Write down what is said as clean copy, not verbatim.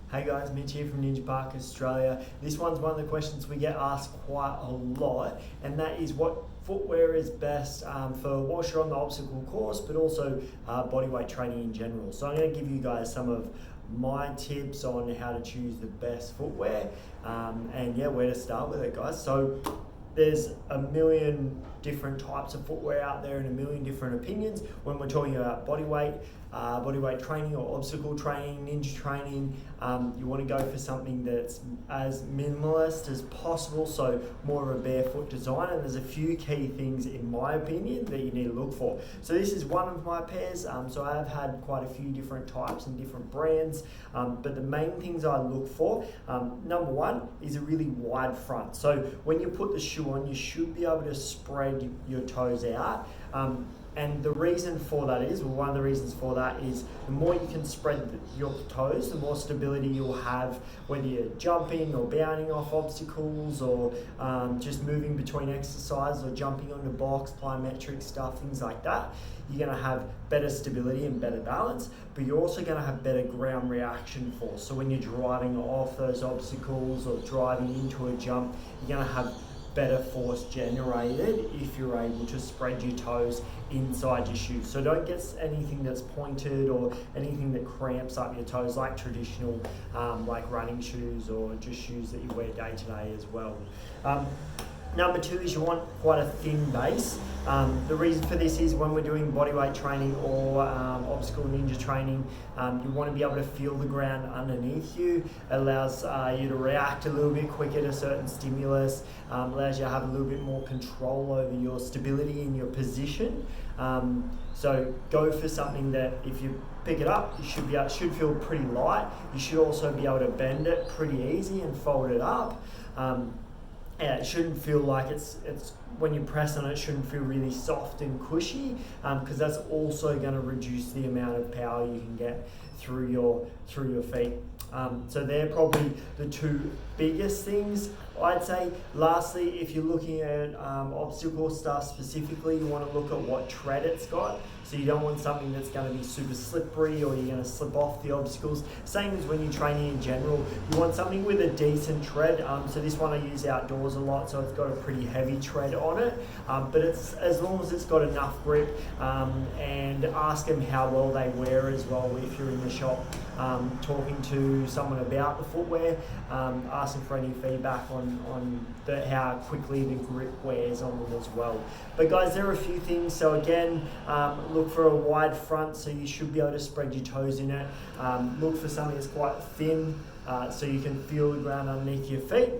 Hey guys, Mitch here from Ninja Park Australia. This one's one of the questions we get asked quite a lot, and that is what footwear is best for whilst you're on the obstacle course, but also bodyweight training in general. So I'm going to give you guys some of my tips on how to choose the best footwear and yeah, where to start with it, guys. So there's a million different types of footwear out there and a million different opinions when we're talking about bodyweight training or obstacle training, ninja training. You want to go for something that's as minimalist as possible, so more of a barefoot design, and there's a few key things in my opinion that you need to look for. So this is one of my pairs, so I have had quite a few different types and different brands, but the main things I look for, number one is a really wide front. So when you put the shoe on, you should be able to spread your toes out. And the reason for that is, well, one of the reasons for that is the more you can spread your toes, the more stability you'll have, whether you're jumping or bounding off obstacles or just moving between exercises or jumping on the box, plyometric stuff, things like that. You're going to have better stability and better balance, but you're also going to have better ground reaction force. So when you're driving off those obstacles or driving into a jump, you're going to have better force generated if you're able to spread your toes inside your shoes. So don't get anything that's pointed or anything that cramps up your toes, like traditional like running shoes or just shoes that you wear day to day as well. Number two is you want quite a thin base. The reason for this is when we're doing bodyweight training or obstacle ninja training, you want to be able to feel the ground underneath you. It allows you to react a little bit quicker to certain stimulus, allows you to have a little bit more control over your stability and your position. So go for something that if you pick it up, it should feel pretty light. You should also be able to bend it pretty easy and fold it up. Yeah, it shouldn't feel like it's when you press on it, it shouldn't feel really soft and cushy, because that's also going to reduce the amount of power you can get through your feet. So they're probably the two biggest things, I'd say. Lastly, if you're looking at obstacle stuff specifically, you want to look at what tread it's got. So you don't want something that's going to be super slippery or you're going to slip off the obstacles. Same as when you're training in general. You want something with a decent tread. So this one I use outdoors a lot, so it's got a pretty heavy tread on it. But it's as long as it's got enough grip, and ask them how well they wear as well if you're in the shop. Talking to someone about the footwear, asking for any feedback on how quickly the grip wears on them as well. But guys, there are a few things. So again, look for a wide front, so you should be able to spread your toes in it. Look for something that's quite thin, so you can feel the ground underneath your feet.